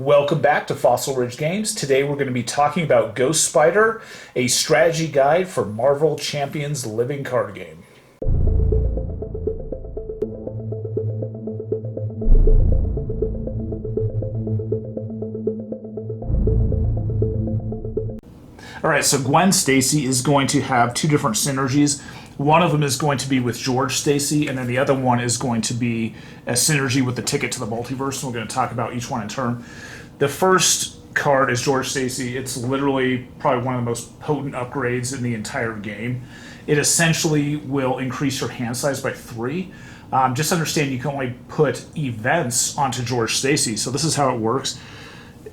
Welcome back to Fossil Ridge Games. Today we're going to be talking about Ghost Spider, a strategy guide for Marvel Champions living card game. Alright, so Gwen Stacy is going to have two different synergies. One of them is going to be with George Stacy, and then the other one is going to be a synergy with the Ticket to the Multiverse, and we're going to talk about each one in turn. The first card is George Stacy. It's literally probably one of the most potent upgrades in the entire game. It essentially will increase your hand size by 3. Just understand you can only put events onto George Stacy, so this is how it works.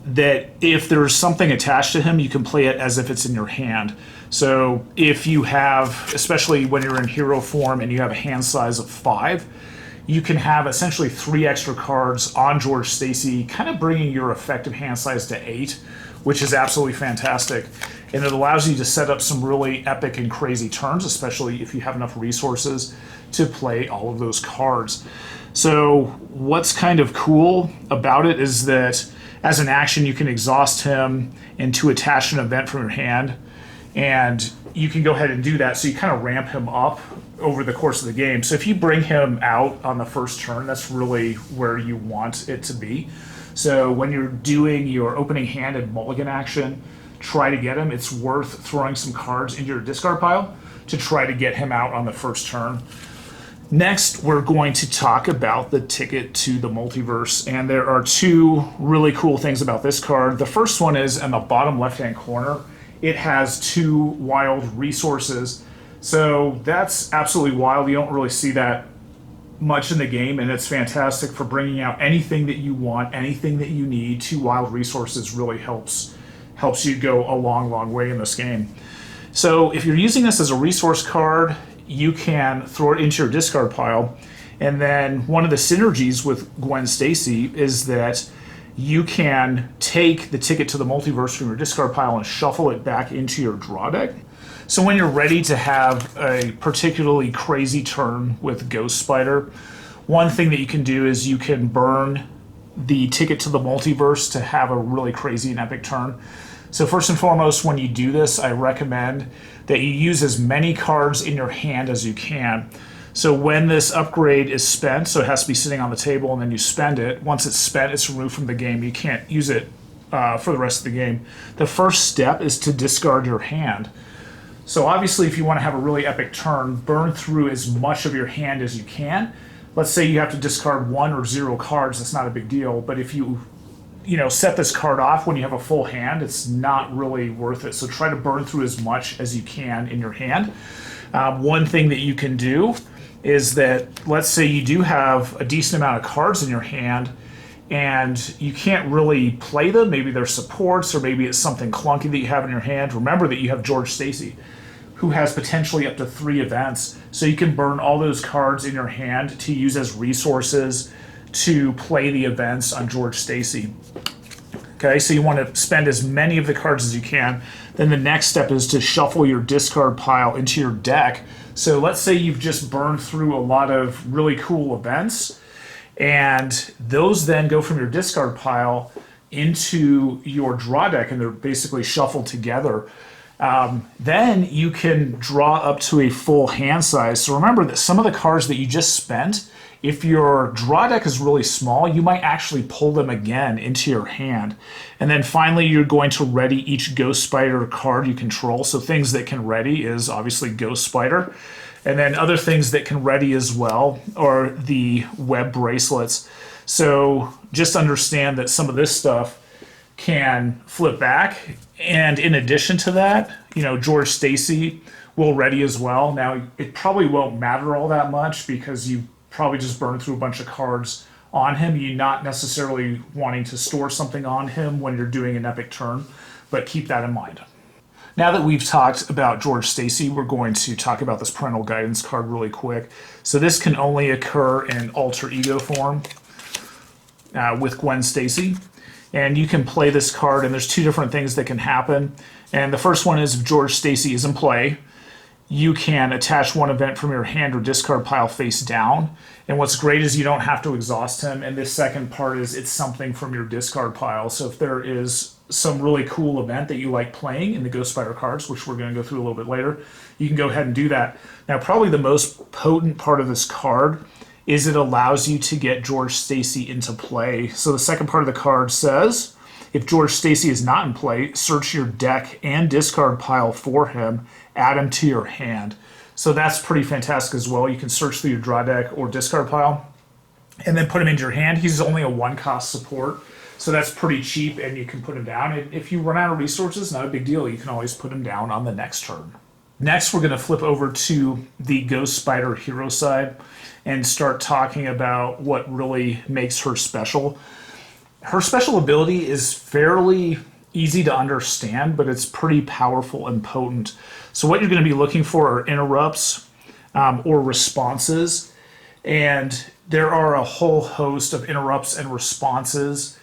That if there's something attached to him, you can play it as if it's in your hand. So if you have, especially when you're in hero form and you have a hand size of 5, you can have essentially 3 extra cards on George Stacy, kind of bringing your effective hand size to 8, which is absolutely fantastic. And it allows you to set up some really epic and crazy turns, especially if you have enough resources to play all of those cards. So what's kind of cool about it is that as an action, you can exhaust him and to attach an event from your hand, and you can go ahead and do that, so you kind of ramp him up over the course of the game. So if you bring him out on the first turn, that's really where you want it to be. So when you're doing your opening hand and mulligan action, try to get him. It's worth throwing some cards into your discard pile to try to get him out on the first turn. Next, we're going to talk about the Ticket to the Multiverse, and there are 2 really cool things about this card. The first one is in the bottom left-hand corner. It has 2 wild resources, so that's absolutely wild. You don't really see that much in the game, and it's fantastic for bringing out anything that you want, anything that you need. 2 wild resources really helps you go a long way in this game. So if you're using this as a resource card, you can throw it into your discard pile, and then one of the synergies with Gwen Stacy is that you can take the Ticket to the Multiverse from your discard pile and shuffle it back into your draw deck. So when you're ready to have a particularly crazy turn with Ghost Spider, one thing that you can do is you can burn the Ticket to the Multiverse to have a really crazy and epic turn. So first and foremost, when you do this, I recommend that you use as many cards in your hand as you can. So when this upgrade is spent, so it has to be sitting on the table and then you spend it, once it's spent, it's removed from the game. You can't use it for the rest of the game. The first step is to discard your hand. So obviously if you want to have a really epic turn, burn through as much of your hand as you can. Let's say you have to discard 1 or 0 cards, that's not a big deal, but if you set this card off when you have a full hand, it's not really worth it. So try to burn through as much as you can in your hand. One thing that you can do is that, let's say you do have a decent amount of cards in your hand and you can't really play them. Maybe they're supports, or maybe it's something clunky that you have in your hand. Remember that you have George Stacy, who has potentially up to 3 events. So you can burn all those cards in your hand to use as resources to play the events on George Stacy. Okay, so you want to spend as many of the cards as you can. Then the next step is to shuffle your discard pile into your deck. So let's say you've just burned through a lot of really cool events, and those then go from your discard pile into your draw deck, and they're basically shuffled together. Then you can draw up to a full hand size. So remember that some of the cards that you just spent, if your draw deck is really small, you might actually pull them again into your hand. And then finally, you're going to ready each Ghost Spider card you control. So things that can ready is obviously Ghost Spider. And then other things that can ready as well are the web bracelets. So just understand that some of this stuff can flip back. And in addition to that, George Stacy will ready as well. Now, it probably won't matter all that much because you probably just burn through a bunch of cards on him. You're not necessarily wanting to store something on him when you're doing an epic turn, but keep that in mind. Now that we've talked about George Stacy, we're going to talk about this parental guidance card really quick. So this can only occur in alter ego form with Gwen Stacy. And you can play this card, and there's 2 different things that can happen. And the first one is if George Stacy is in play, you can attach one event from your hand or discard pile face down. And what's great is you don't have to exhaust him. And this second part is it's something from your discard pile. So if there is some really cool event that you like playing in the Ghost Spider cards, which we're going to go through a little bit later, you can go ahead and do that. Now, probably the most potent part of this card is it allows you to get George Stacy into play. So the second part of the card says, if George Stacy is not in play, search your deck and discard pile for him, add him to your hand. So that's pretty fantastic as well. You can search through your draw deck or discard pile and then put him into your hand. He's only a 1-cost support, so that's pretty cheap, and you can put him down. And if you run out of resources, not a big deal. You can always put him down on the next turn. Next, we're going to flip over to the Ghost Spider hero side and start talking about what really makes her special. Her special ability is fairly easy to understand, but it's pretty powerful and potent. So what you're going to be looking for are interrupts or responses, and there are a whole host of interrupts and responses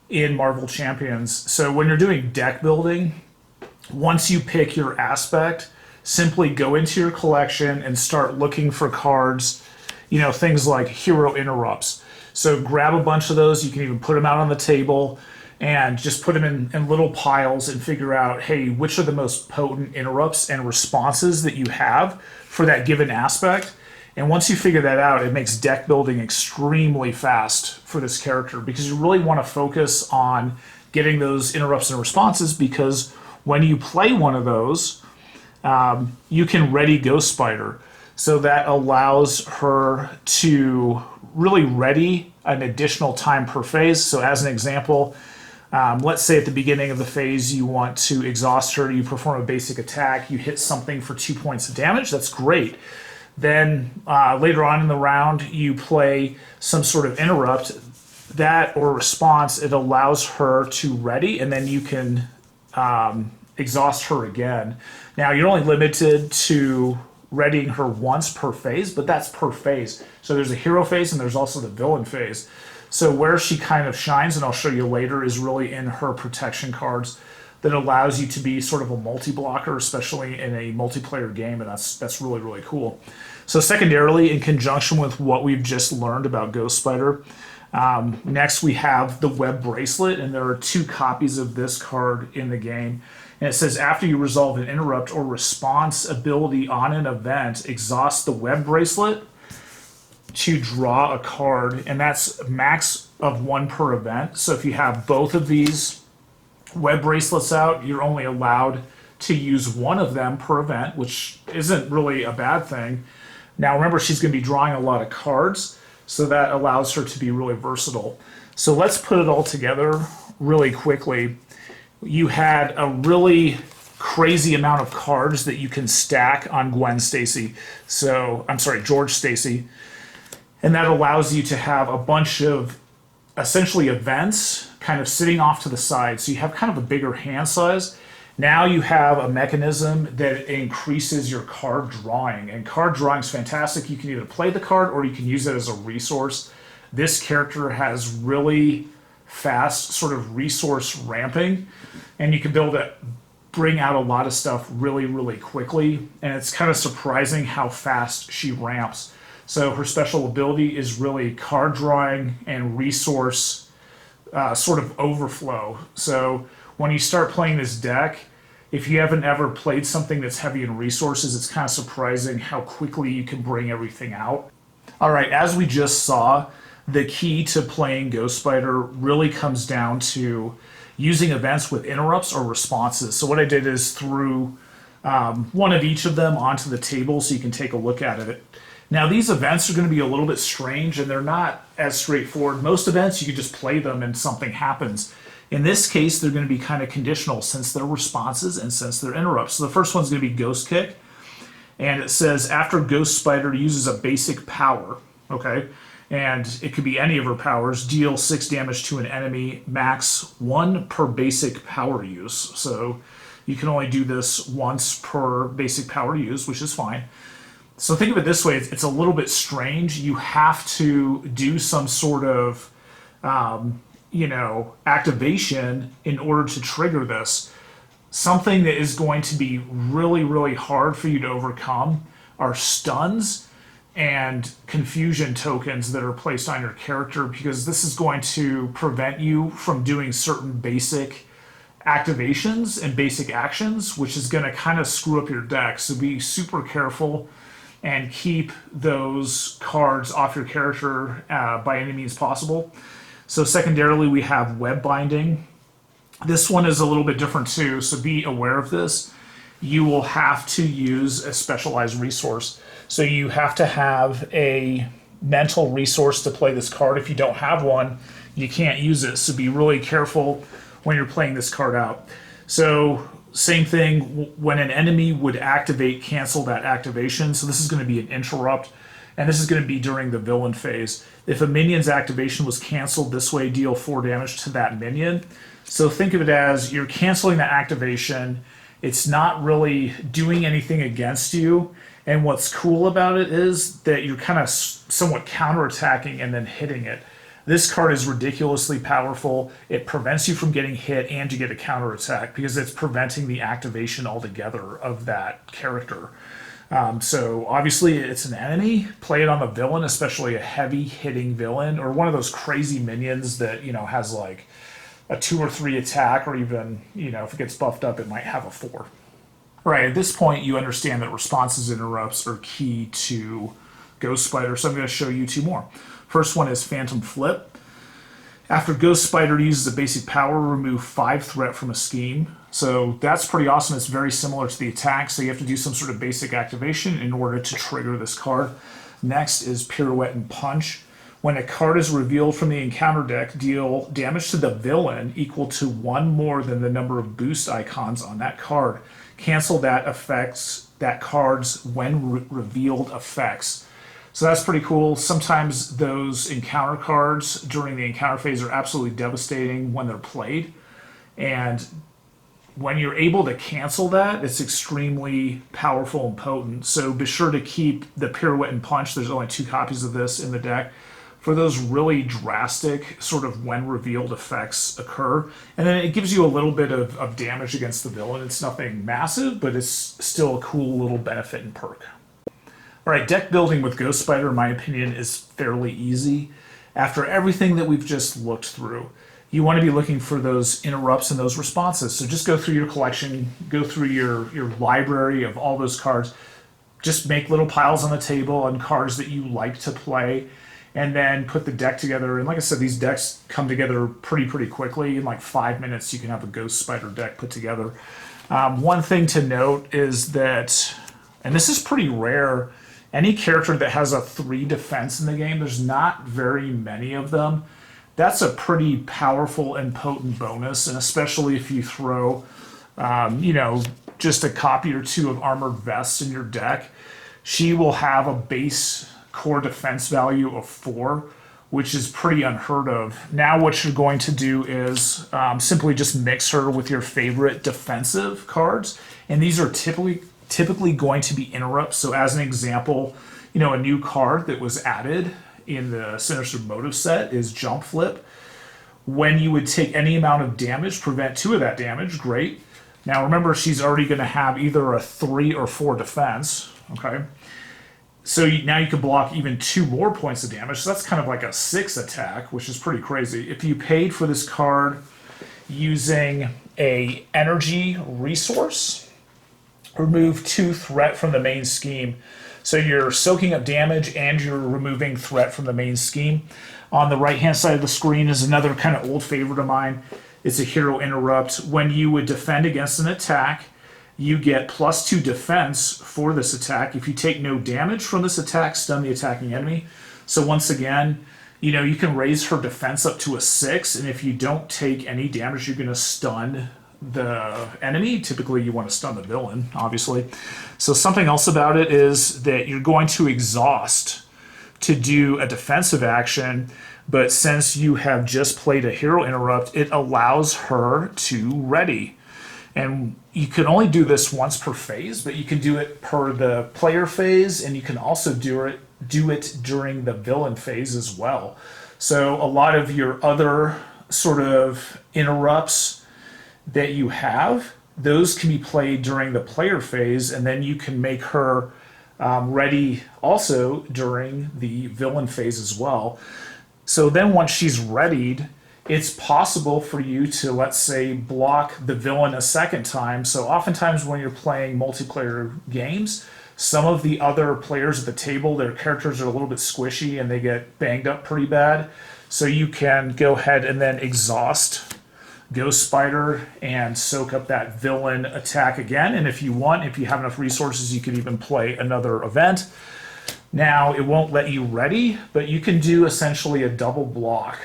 in Marvel Champions. So when you're doing deck building, once you pick your aspect, simply go into your collection and start looking for cards, things like hero interrupts. So grab a bunch of those. You can even put them out on the table and just put them in little piles and figure out, hey, which are the most potent interrupts and responses that you have for that given aspect. And once you figure that out, it makes deck building extremely fast for this character, because you really want to focus on getting those interrupts and responses, because when you play one of those, you can ready Ghost Spider. So that allows her to really ready an additional time per phase. So as an example, let's say at the beginning of the phase you want to exhaust her, you perform a basic attack, you hit something for 2 points of damage, that's great. Then later on in the round you play some sort of interrupt, that or response, it allows her to ready, and then you can exhaust her again. Now you're only limited to readying her once per phase, but that's per phase. So there's a hero phase and there's also the villain phase. So where she kind of shines, and I'll show you later, is really in her protection cards that allows you to be sort of a multi-blocker, especially in a multiplayer game, and that's really, really cool. So secondarily, in conjunction with what we've just learned about Ghost Spider, next we have the Web Bracelet, and there are 2 copies of this card in the game. And it says, after you resolve an interrupt or response ability on an event, exhaust the Web Bracelet to draw a card, and that's max of 1 per event. So if you have both of these Web Bracelets out, you're only allowed to use 1 of them per event, which isn't really a bad thing. Now remember, she's going to be drawing a lot of cards, so that allows her to be really versatile. So let's put it all together really quickly. You had a really crazy amount of cards that you can stack on George Stacy. And that allows you to have a bunch of essentially events kind of sitting off to the side. So you have kind of a bigger hand size. Now you have a mechanism that increases your card drawing. And card drawing is fantastic. You can either play the card or you can use it as a resource. This character has really fast sort of resource ramping, and you can bring out a lot of stuff really, really quickly. And it's kind of surprising how fast she ramps. So her special ability is really card drawing and resource sort of overflow. So when you start playing this deck, if you haven't ever played something that's heavy in resources, it's kind of surprising how quickly you can bring everything out. All right, as we just saw, the key to playing Ghost Spider really comes down to using events with interrupts or responses. So what I did is threw one of each of them onto the table so you can take a look at it. Now these events are going to be a little bit strange, and they're not as straightforward. Most events you can just play them and something happens. In this case, they're going to be kind of conditional since they're responses and since they're interrupts. So the first one's going to be Ghost Kick, and it says after Ghost Spider uses a basic power, okay? And it could be any of her powers, deal 6 damage to an enemy, max 1 per basic power use. So you can only do this once per basic power use, which is fine. So think of it this way, it's a little bit strange. You have to do some sort of, activation in order to trigger this. Something that is going to be really, really hard for you to overcome are stuns and confusion tokens that are placed on your character, because this is going to prevent you from doing certain basic activations and basic actions, which is going to kind of screw up your deck. So be super careful and keep those cards off your character by any means possible. So secondarily, we have web binding. This one is a little bit different too, so be aware of this. You will have to use a specialized resource. So you have to have a mental resource to play this card. If you don't have one, you can't use it. So be really careful when you're playing this card out. So same thing, when an enemy would activate, cancel that activation. So this is going to be an interrupt, and this is going to be during the villain phase. If a minion's activation was canceled this way, deal 4 damage to that minion. So think of it as you're canceling the activation. It's not really doing anything against you. And what's cool about it is that you're kind of somewhat counterattacking and then hitting it. This card is ridiculously powerful. It prevents you from getting hit and you get a counterattack because it's preventing the activation altogether of that character. So obviously it's an enemy. Play it on the villain, especially a heavy hitting villain or one of those crazy minions that, you know, has like a 2 or 3 attack, or even, you know, if it gets buffed up, it might have a 4. Right, at this point, you understand that responses interrupts are key to Ghost Spider, so I'm going to show you 2 more. First one is Phantom Flip. After Ghost Spider uses a basic power, remove 5 threat from a scheme. So that's pretty awesome. It's very similar to the attack, so you have to do some sort of basic activation in order to trigger this card. Next is Pirouette and Punch. When a card is revealed from the encounter deck, deal damage to the villain equal to 1 more than the number of boost icons on that card. Cancel that card's when revealed effects. So that's pretty cool. Sometimes those encounter cards during the encounter phase are absolutely devastating when they're played. And when you're able to cancel that, it's extremely powerful and potent. So be sure to keep the Pirouette and Punch. There's only 2 copies of this in the deck for those really drastic sort of when revealed effects occur. And then it gives you a little bit of damage against the villain. It's nothing massive, but it's still a cool little benefit and perk. All right, deck building with Ghost Spider, in my opinion, is fairly easy. After everything that we've just looked through, you want to be looking for those interrupts and those responses. So just go through your collection, go through your library of all those cards. Just make little piles on the table on cards that you like to play, and then put the deck together. And like I said, these decks come together pretty quickly. In like 5 minutes, you can have a Ghost Spider deck put together. One thing to note is that, and this is pretty rare, any character that has a 3 defense in the game, there's not very many of them. That's a pretty powerful and potent bonus, and especially if you throw, you know, just a copy or 2 of Armored Vests in your deck, she will have a base core defense value of 4, which is pretty unheard of. Now what you're going to do is simply just mix her with your favorite defensive cards, and these are typically going to be interrupts. So as an example, you know, a new card that was added in the Sinister Motive set is Jump Flip. When you would take any amount of damage, prevent 2 of that damage, great. Now remember, she's already going to have either a 3 or 4 defense, okay? So now you can block even 2 more points of damage. So that's kind of like a 6 attack, which is pretty crazy. If you paid for this card using a energy resource, remove 2 threat from the main scheme. So you're soaking up damage and you're removing threat from the main scheme. On the right-hand side of the screen is another kind of old favorite of mine. It's a hero interrupt. When you would defend against an attack, you get +2 defense for this attack. If you take no damage from this attack, stun the attacking enemy. So once again, you know, you can raise her defense up to a 6, and if you don't take any damage, you're going to stun the enemy. Typically, you want to stun the villain, obviously. So something else about it is that you're going to exhaust to do a defensive action, but since you have just played a hero interrupt, it allows her to ready. And you can only do this once per phase, but you can do it per the player phase, and you can also do it during the villain phase as well. So a lot of your other sort of interrupts that you have those can be played during the player phase, and then you can make her ready also during the villain phase as well. So then once she's readied, it's possible for you to, let's say, block the villain a second time. So oftentimes when you're playing multiplayer games, some of the other players at the table, their characters are a little bit squishy and they get banged up pretty bad. So you can go ahead and then exhaust Ghost Spider and soak up that villain attack again. And if you want, if you have enough resources, you could even play another event. Now, it won't let you ready, but you can do essentially a double block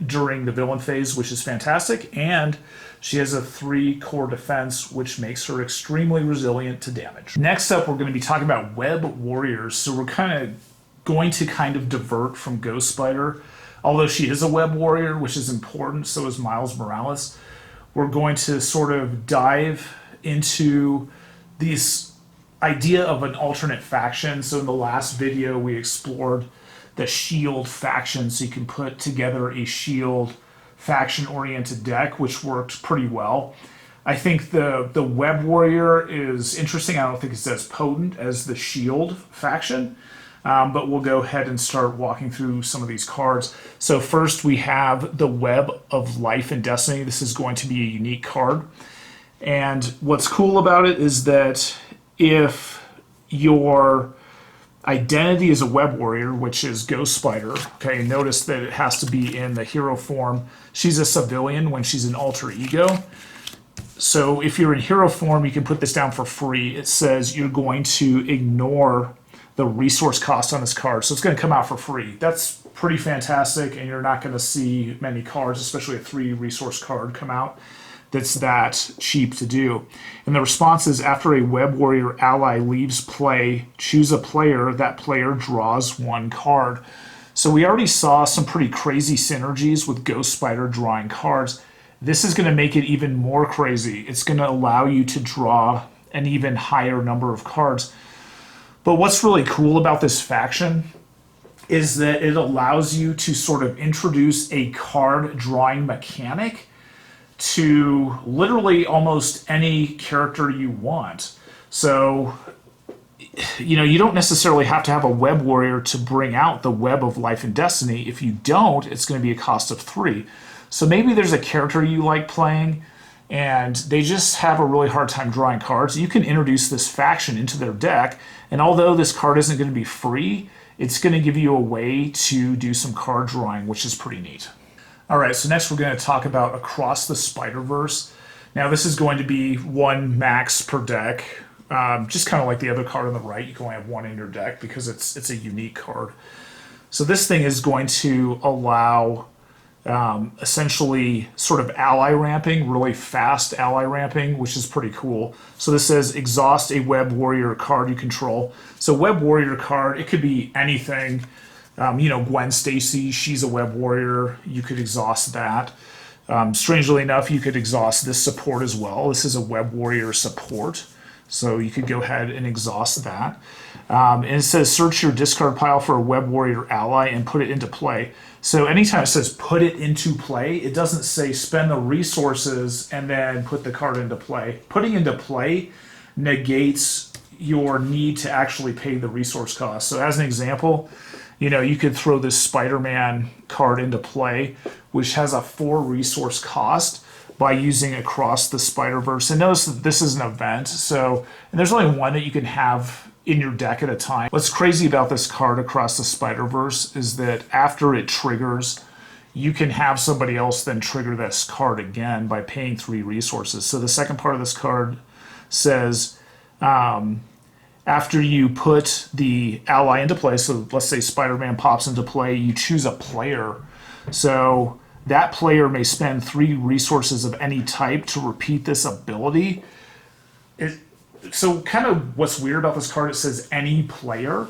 during the villain phase, which is fantastic. And she has a 3 core defense, which makes her extremely resilient to damage. Next up, we're going to be talking about Web Warriors. So we're going to divert from Ghost Spider. Although she is a Web Warrior, which is important, so is Miles Morales. We're going to sort of dive into this idea of an alternate faction. So in the last video, we explored the Shield faction, so you can put together a Shield faction-oriented deck, which worked pretty well. I think the Web Warrior is interesting. I don't think it's as potent as the Shield faction. But we'll go ahead and start walking through some of these cards. So first we have the Web of Life and Destiny. This is going to be a unique card. And what's cool about it is that if your identity is a Web Warrior, which is Ghost Spider, okay, notice that it has to be in the hero form. She's a civilian when she's an alter ego. So if you're in hero form, you can put this down for free. It says you're going to ignore the resource cost on this card. So it's going to come out for free. That's pretty fantastic, and you're not going to see many cards, especially a 3 resource card, come out that's that cheap to do. And the response is, after a Web Warrior ally leaves play, choose a player. That player draws 1 card. So we already saw some pretty crazy synergies with Ghost Spider drawing cards. This is going to make it even more crazy. It's going to allow you to draw an even higher number of cards. But what's really cool about this faction is that it allows you to sort of introduce a card drawing mechanic to literally almost any character you want. So, you don't necessarily have to have a Web Warrior to bring out the Web of Life and Destiny. If you don't, it's going to be a cost of 3. So maybe there's a character you like playing and they just have a really hard time drawing cards. You can introduce this faction into their deck, and although this card isn't going to be free, it's going to give you a way to do some card drawing, which is pretty neat. All right, so next we're going to talk about Across the Spiderverse. Now this is going to be 1 max per deck, just kind of like the other card on the right. You can only have 1 in your deck because it's a unique card. So this thing is going to allow essentially sort of ally ramping, really fast ally ramping, which is pretty cool. So this says exhaust a Web Warrior card you control. So Web Warrior card, it could be anything. Gwen Stacy, she's a Web Warrior. You could exhaust that. Strangely enough, you could exhaust this support as well. This is a Web Warrior support. So you could go ahead and exhaust that. And it says search your discard pile for a Web Warrior ally and put it into play. So anytime it says put it into play, it doesn't say spend the resources and then put the card into play. Putting into play negates your need to actually pay the resource cost. So as an example, you could throw this Spider-Man card into play, which has a 4 resource cost, by using Across the Spiderverse. And notice that this is an event, and there's only 1 that you can have in your deck at a time. What's crazy about this card, Across the Spiderverse, is that after it triggers, you can have somebody else then trigger this card again by paying 3 resources. So the second part of this card says, after you put the ally into play, so let's say Spider-Man pops into play, you choose a player. So that player may spend 3 resources of any type to repeat this ability. So kind of what's weird about this card, it says any player.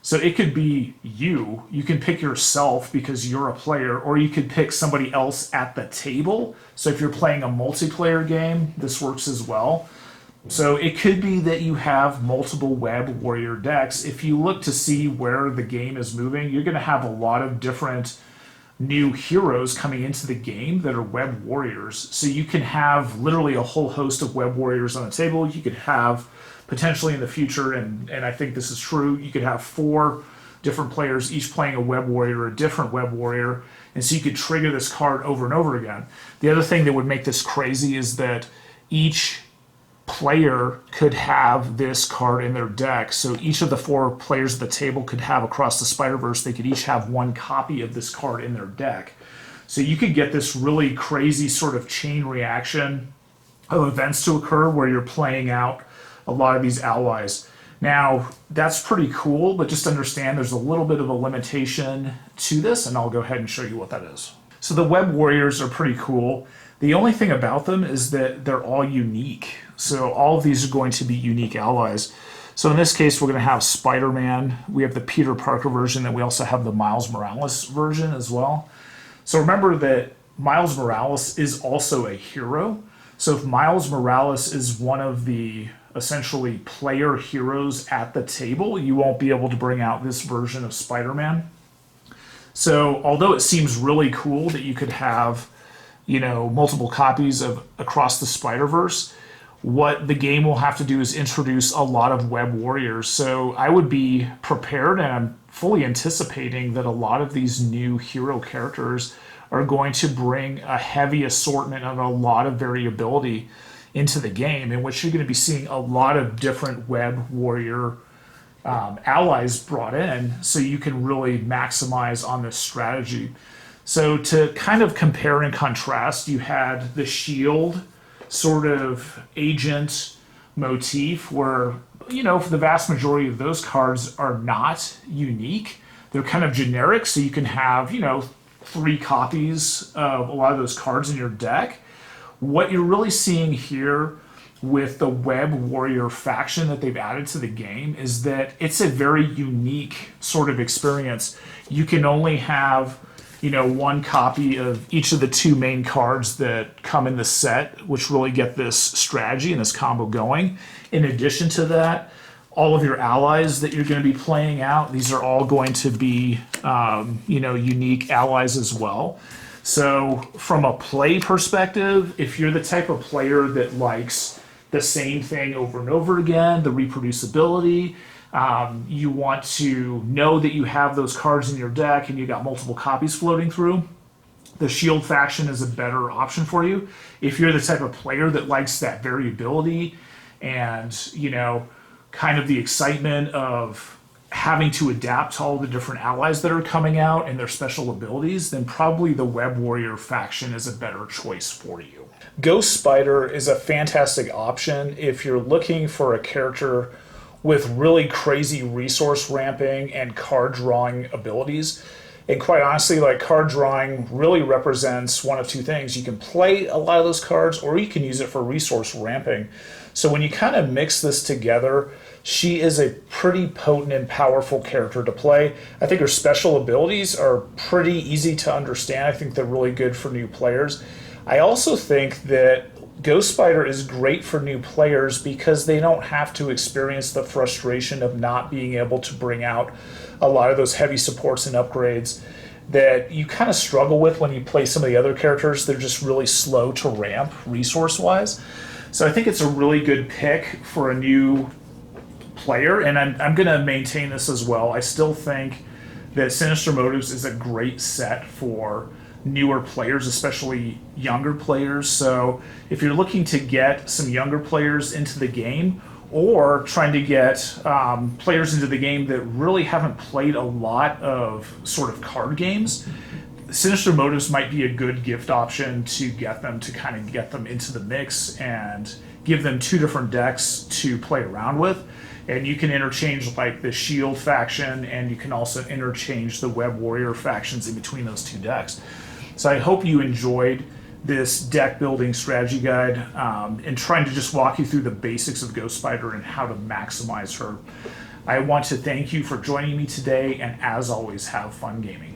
So it could be you. You can pick yourself because you're a player, or you could pick somebody else at the table. So if you're playing a multiplayer game, this works as well. So it could be that you have multiple Web Warrior decks. If you look to see where the game is moving, you're going to have a lot of different new heroes coming into the game that are web warriors. So you can have literally a whole host of web warriors on the table. You could have potentially in the future, and I think this is true, you could have 4 different players, each playing a web warrior, a different web warrior, and so you could trigger this card over and over again. The other thing that would make this crazy is that each player could have this card in their deck. So each of the 4 players at the table could have across the Spiderverse, they could each have 1 copy of this card in their deck. So you could get this really crazy sort of chain reaction of events to occur where you're playing out a lot of these allies. Now, that's pretty cool, but just understand there's a little bit of a limitation to this, and I'll go ahead and show you what that is. So the web warriors are pretty cool. The only thing about them is that they're all unique. So all of these are going to be unique allies. So in this case, we're going to have Spider-Man. We have the Peter Parker version, and we also have the Miles Morales version as well. So remember that Miles Morales is also a hero. So if Miles Morales is one of the essentially player heroes at the table, you won't be able to bring out this version of Spider-Man. So although it seems really cool that you could have, multiple copies of Across the Spider-Verse, what the game will have to do is introduce a lot of web warriors. So I would be prepared, and I'm fully anticipating that a lot of these new hero characters are going to bring a heavy assortment and a lot of variability into the game, in which you're going to be seeing a lot of different web warrior allies brought in, so you can really maximize on this strategy. So to kind of compare and contrast, you had the shield sort of agent motif where, for the vast majority of those cards are not unique. They're kind of generic, so you can have, 3 copies of a lot of those cards in your deck. What you're really seeing here with the Web Warrior faction that they've added to the game is that it's a very unique sort of experience. You can only have, 1 copy of each of the 2 main cards that come in the set, which really get this strategy and this combo going. In addition to that, all of your allies that you're going to be playing out, these are all going to be, unique allies as well. So from a play perspective, if you're the type of player that likes the same thing over and over again, the reproducibility, you want to know that you have those cards in your deck and you got multiple copies floating through, the Shield faction is a better option for you. If you're the type of player that likes that variability and, kind of the excitement of having to adapt to all the different allies that are coming out and their special abilities, then probably the Web Warrior faction is a better choice for you. Ghost Spider is a fantastic option if you're looking for a character with really crazy resource ramping and card drawing abilities. And quite honestly, card drawing really represents one of 2 things. You can play a lot of those cards, or you can use it for resource ramping. So when you kind of mix this together, she is a pretty potent and powerful character to play. I think her special abilities are pretty easy to understand. I think they're really good for new players. I also think that Ghost Spider is great for new players because they don't have to experience the frustration of not being able to bring out a lot of those heavy supports and upgrades that you kind of struggle with when you play some of the other characters. They're just really slow to ramp resource-wise. So I think it's a really good pick for a new player, and I'm going to maintain this as well. I still think that Sinister Motives is a great set for newer players, especially younger players. So if you're looking to get some younger players into the game, or trying to get players into the game that really haven't played a lot of sort of card games, Sinister Motives might be a good gift option to get them to kind of get them into the mix and give them 2 different decks to play around with. And you can interchange the Shield faction, and you can also interchange the Web Warrior factions in between those 2 decks. So I hope you enjoyed this deck building strategy guide and trying to just walk you through the basics of Ghost Spider and how to maximize her. I want to thank you for joining me today, and as always, have fun gaming.